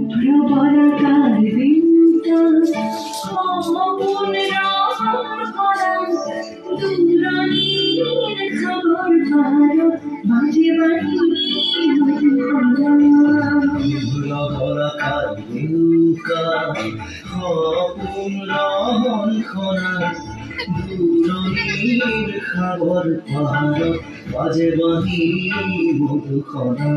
প্রবলতার দিনটা কমন রাহার করা দূরণীর খবর পার বাজে বাহিনী প্রবলতার দিনটা কমন রাহার করা দূরণীর খবর পার বাজে বাহিনী মধুখরা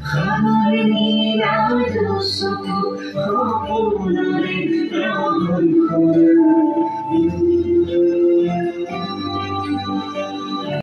খাবার নিরাজ সব অপনারে রাম